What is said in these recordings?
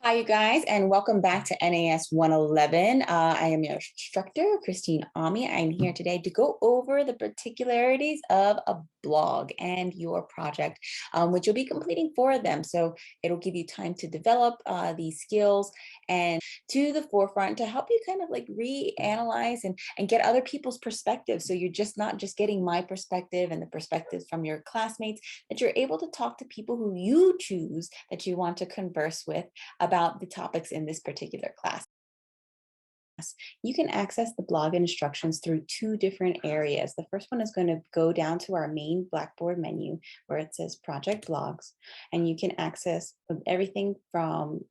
Hi, you guys, and welcome back to NAS 111. I am your instructor, Christine Ami. I'm here today to go over the particularities of a blog and your project, which you'll be completing for them. So it'll give you time to develop these skills and to the forefront to help you kind of like reanalyze and get other people's perspectives. So you're just not just getting my perspective and the perspectives from your classmates, that you're able to talk to people who you choose that you want to converse with about the topics in this particular class. You can access the blog instructions through two different areas. The first one is going to go down to our main Blackboard menu where it says Project Blogs, and you can access everything from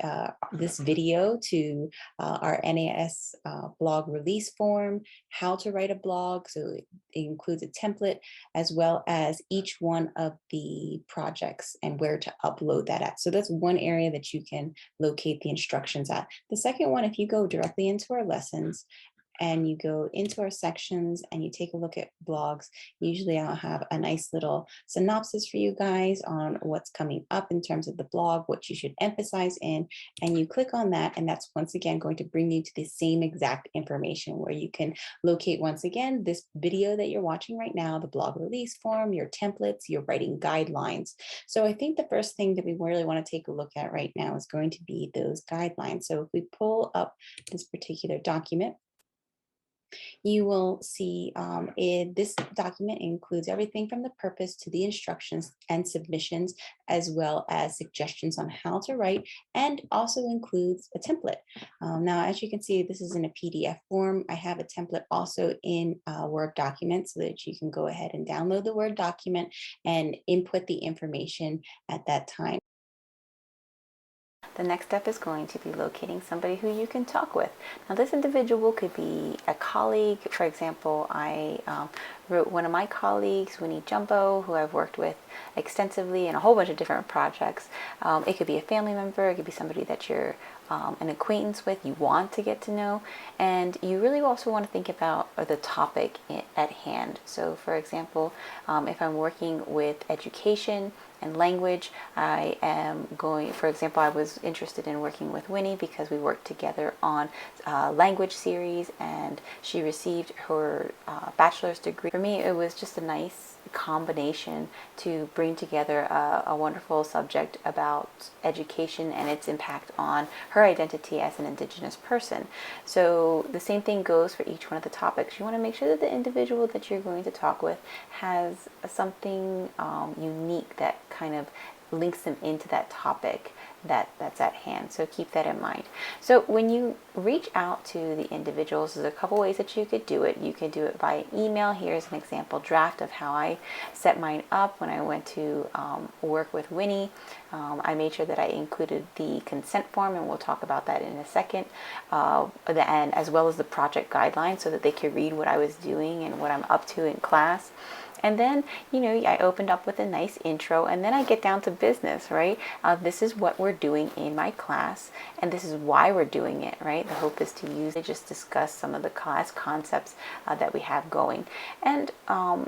this video to our NAS blog release form, how to write a blog. So it includes a template as well as each one of the projects and where to upload that at. So that's one area that you can locate the instructions at. The second one, if you go directly into our lessons and you go into our sections and you take a look at blogs, usually I'll have a nice little synopsis for you guys on what's coming up in terms of the blog, what you should emphasize in, and you click on that, and that's once again going to bring you to the same exact information where you can locate once again this video that you're watching right now, the blog release form, your templates, your writing guidelines. So I think the first thing that we really want to take a look at right now is going to be those guidelines. So if we pull up this particular document, you will see this document includes everything from the purpose to the instructions and submissions, as well as suggestions on how to write, and also includes a template. Now, as you can see, this is in a PDF form. I have a template also in a Word document so that you can go ahead and download the Word document and input the information at that time. The next step is going to be locating somebody who you can talk with. Now, this individual could be a colleague. For example, I wrote one of my colleagues, Winnie Jumbo, who I've worked with extensively in a whole bunch of different projects. It could be a family member, it could be somebody that you're an acquaintance with, you want to get to know, and you really also want to think about the topic at hand. So for example, if I'm working with education and language, I am going, for example, I was interested in working with Winnie because we worked together on a language series and she received her bachelor's degree. For me, it was just a nice combination to bring together a wonderful subject about education and its impact on her identity as an Indigenous person. So the same thing goes for each one of the topics. You want to make sure that the individual that you're going to talk with has something unique that kind of links them into that topic that's at hand. So keep that in mind. So when you reach out to the individuals, there's a couple ways that you could do it. You could do it by email. Here's an example draft of how I set mine up when I went to work with Winnie. I made sure that I included the consent form, and we'll talk about that in a second, and as well as the project guidelines so that they could read what I was doing and what I'm up to in class. And then, I opened up with a nice intro, and then I get down to business, right? This is what we're doing in my class, and this is why we're doing it, right? The hope is to just discuss some of the class concepts that we have going, and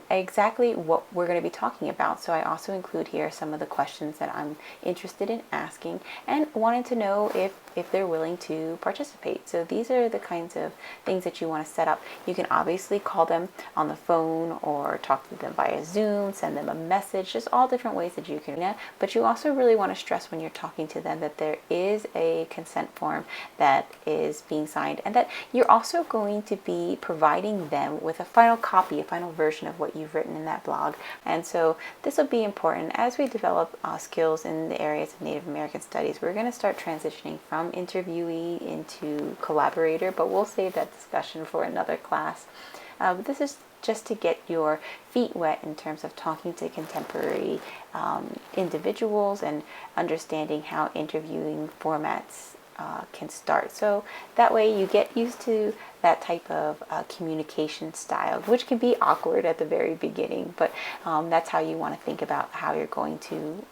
exactly what we're going to be talking about. So I also include here some of the questions that I'm interested in asking and wanting to know if they're willing to participate. So these are the kinds of things that you want to set up. You can obviously call them on the phone or talk to them via Zoom, send them a message, just all different ways that you can. But you also really want to stress when you're talking to them that there is a consent form that is being signed, and that you're also going to be providing them with a final copy, a final version of what you've written in that blog. And so this will be important as we develop skills in the areas of Native American studies. We're going to start transitioning from interviewee into collaborator, but we'll save that discussion for another class. This is just to get your feet wet in terms of talking to contemporary individuals and understanding how interviewing formats can start. So that way you get used to that type of communication style, which can be awkward at the very beginning, but that's how you want to think about how you're going to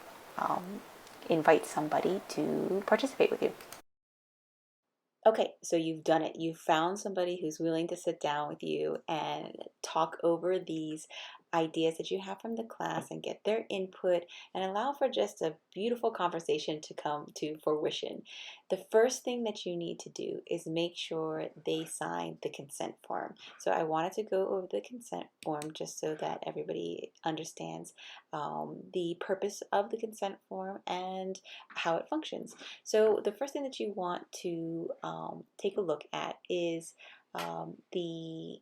invite somebody to participate with you. Okay, so you've done it. You've found somebody who's willing to sit down with you and talk over these ideas that you have from the class and get their input and allow for just a beautiful conversation to come to fruition. The first thing that you need to do is make sure they sign the consent form. So I wanted to go over the consent form just so that everybody understands the purpose of the consent form and how it functions. So the first thing that you want to take a look at is the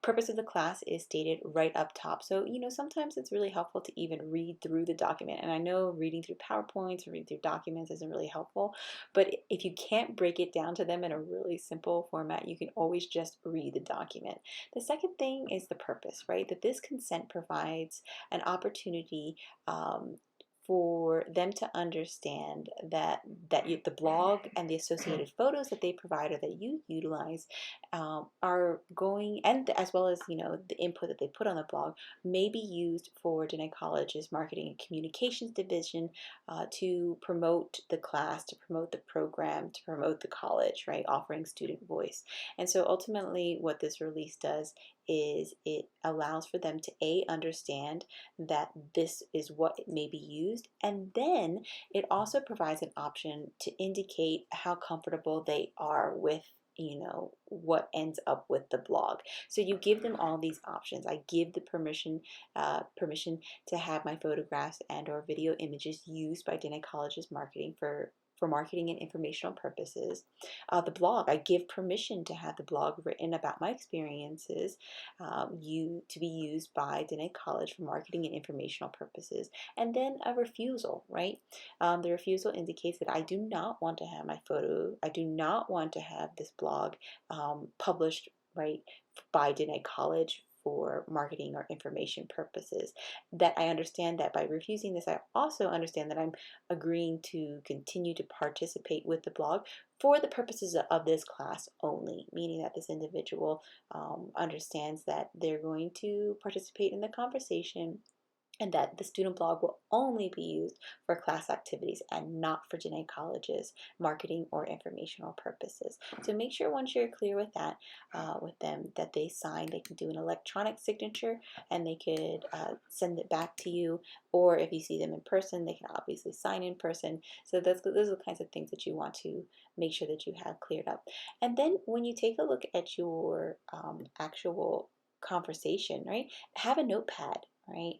purpose of the class is stated right up top. So, sometimes it's really helpful to even read through the document. And I know reading through PowerPoints or reading through documents isn't really helpful, but if you can't break it down to them in a really simple format, you can always just read the document. The second thing is the purpose, right? That this consent provides an opportunity for them to understand the blog and the associated photos that they provide or that you utilize are going, and as well as the input that they put on the blog, may be used for Diné College's marketing and communications division to promote the class, to promote the program, to promote the college, right, offering student voice. And so ultimately what this release does is it allows for them to understand that this is what it may be used, and then it also provides an option to indicate how comfortable they are with what ends up with the blog. So you give them all these options. I give the permission to have my photographs and or video images used by Diné College's marketing for marketing and informational purposes. The blog, I give permission to have the blog written about my experiences to be used by Diné College for marketing and informational purposes. And then a refusal, right? The refusal indicates that I do not want to have my photo, I do not want to have this blog published, right, by Diné College for marketing or information purposes. That I understand that by refusing this, I also understand that I'm agreeing to continue to participate with the blog for the purposes of this class only, meaning that this individual understands that they're going to participate in the conversation and that the student blog will only be used for class activities and not for Diné College's marketing or informational purposes. So make sure once you're clear with that, with them, that they sign. They can do an electronic signature and they could send it back to you, or if you see them in person, they can obviously sign in person. So those are the kinds of things that you want to make sure that you have cleared up. And then when you take a look at your actual conversation, right, have a notepad. Right,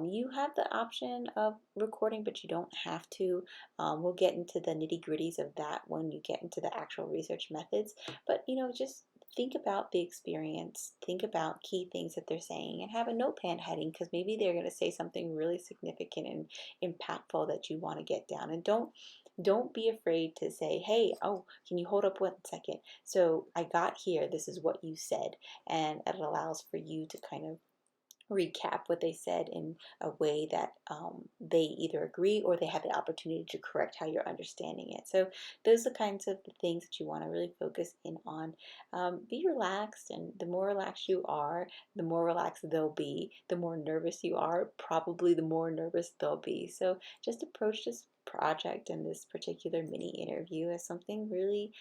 you have the option of recording, but you don't have to. We'll get into the nitty gritties of that when you get into the actual research methods. But just think about the experience, think about key things that they're saying, and have a notepad heading because maybe they're going to say something really significant and impactful that you want to get down. And don't be afraid to say, hey, oh, can you hold up 1 second? So I got here, this is what you said, and it allows for you to kind of recap what they said in a way that they either agree or they have the opportunity to correct how you're understanding it. So those are the kinds of the things that you want to really focus in on. Be relaxed, and the more relaxed you are, the more relaxed they'll be. The more nervous you are, probably the more nervous they'll be. So just approach this project and this particular mini interview as something really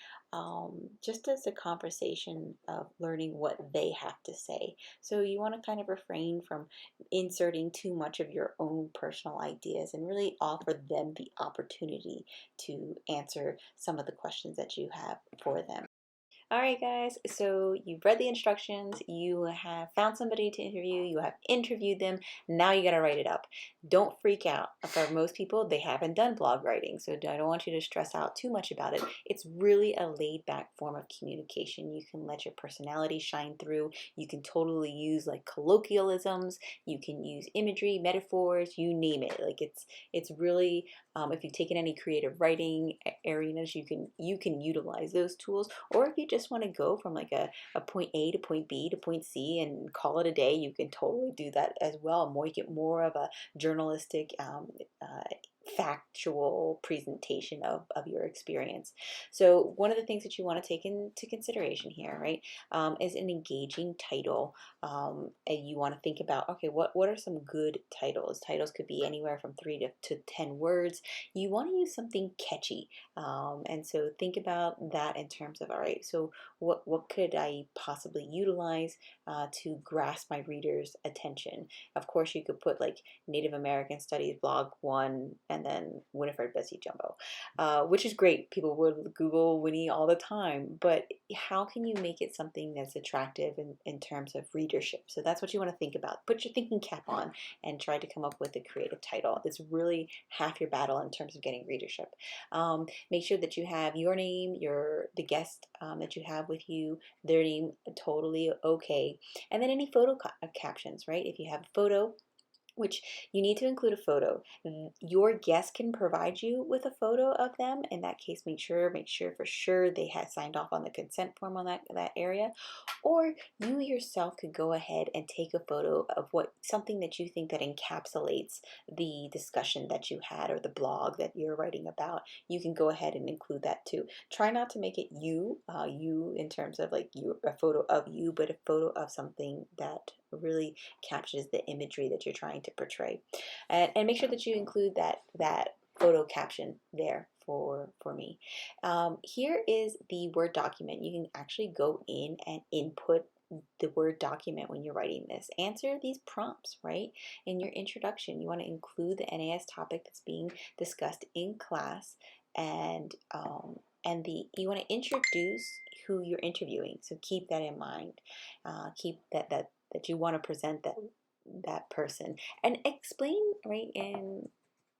just as a conversation of learning what they have to say. So you want to kind of refrain from inserting too much of your own personal ideas and really offer them the opportunity to answer some of the questions that you have for them. All right, guys, so you've read the instructions, you have found somebody to interview, you have interviewed them, now you got to write it up. Don't freak out. For most people, they haven't done blog writing, so I don't want you to stress out too much about it. It's really a laid-back form of communication. You can let your personality shine through. You can totally use like colloquialisms, you can use imagery, metaphors, you name it. Like it's really, if you've taken any creative writing arenas, you can utilize those tools. Or if you just want to go from like a point A to point B to point C and call it a day, you can totally do that as well. Make it more of a journalistic factual presentation of your experience. So one of the things that you want to take into consideration here, right, is an engaging title. And you want to think about, okay, what are some good titles? Titles could be anywhere from 3 to 10 words. You want to use something catchy. And so think about that in terms of, all right, so what could I possibly utilize to grasp my reader's attention? Of course, you could put like Native American Studies Blog 1 and then Winifred Bessie Jumbo, which is great. People would Google Winnie all the time, but how can you make it something that's attractive in terms of readership? So that's what you want to think about. Put your thinking cap on and try to come up with a creative title. It's really half your battle in terms of getting readership. Make sure that you have your name, the guest that you have with you, their name totally okay, and then any photo captions, right? If you have a photo, which you need to include a photo. Your guest can provide you with a photo of them. In that case, make sure for sure they had signed off on the consent form on that area. Or you yourself could go ahead and take a photo of something that you think that encapsulates the discussion that you had or the blog that you're writing about. You can go ahead and include that too. Try not to make it you in terms of like a photo of you, but a photo of something that really captures the imagery that you're trying to portray, and make sure that you include that photo caption there for me. Here is the Word document. You can actually go in and input the Word document when you're writing this. Answer these prompts, right? In your introduction, you want to include the NAS topic that's being discussed in class, and you want to introduce who you're interviewing. So keep that in mind. Keep that you want to present that person, and explain right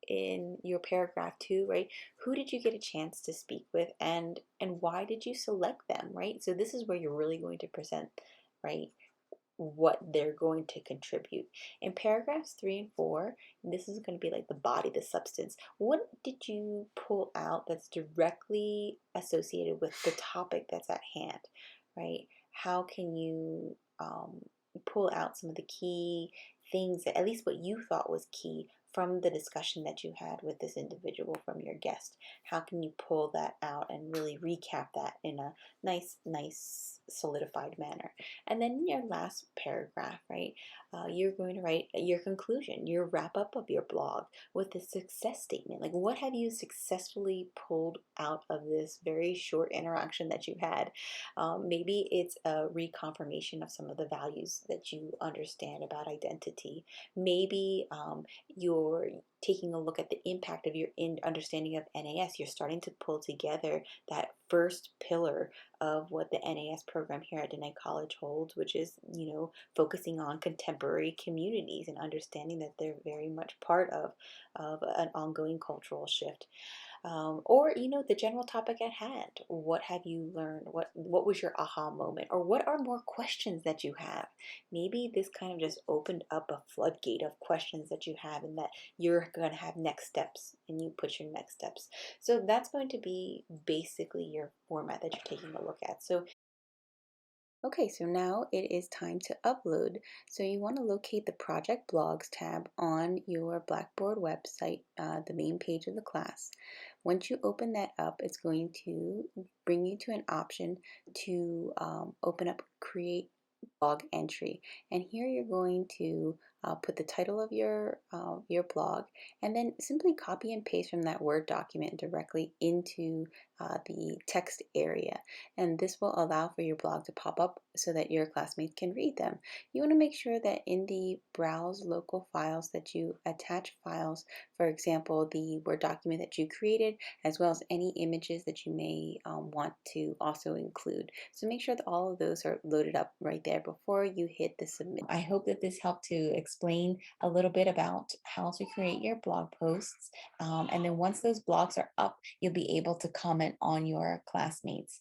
in your paragraph too, right? Who did you get a chance to speak with, and why did you select them, right? So this is where you're really going to present, right, what they're going to contribute. In paragraphs 3 and 4, this is going to be like the body, the substance. What did you pull out that's directly associated with the topic that's at hand, right? How can you pull out some of the key things, that at least what you thought was key from the discussion that you had with this individual, from your guest? How can you pull that out and really recap that in a nice solidified manner? And then in your last paragraph, right, you're going to write your conclusion, your wrap up of your blog with a success statement. Like, what have you successfully pulled out of this very short interaction that you had? Maybe it's a reconfirmation of some of the values that you understand about identity. Maybe you're taking a look at the impact of your understanding of NAS. You're starting to pull together that first pillar of what the NAS program here at Denett College holds, which is, focusing on contemporary communities and understanding that they're very much part of an ongoing cultural shift. Or the general topic at hand. What have you learned? What was your aha moment? Or what are more questions that you have? Maybe this kind of just opened up a floodgate of questions that you have, and that you're going to have next steps, and you put your next steps. So that's going to be basically your format that you're taking a look at. So okay, so now it is time to upload. So you want to locate the Project Blogs tab on your Blackboard website, the main page of the class. Once you open that up, it's going to bring you to an option to open up Create Blog Entry. And here you're going to put the title of your blog, and then simply copy and paste from that Word document directly into the text area. And this will allow for your blog to pop up so that your classmates can read them. You want to make sure that in the Browse Local Files that you attach files, for example, the Word document that you created, as well as any images that you may want to also include. So make sure that all of those are loaded up right there before you hit the submit. I hope that this helped to explain a little bit about how to create your blog posts. And then once those blogs are up, you'll be able to comment on your classmates.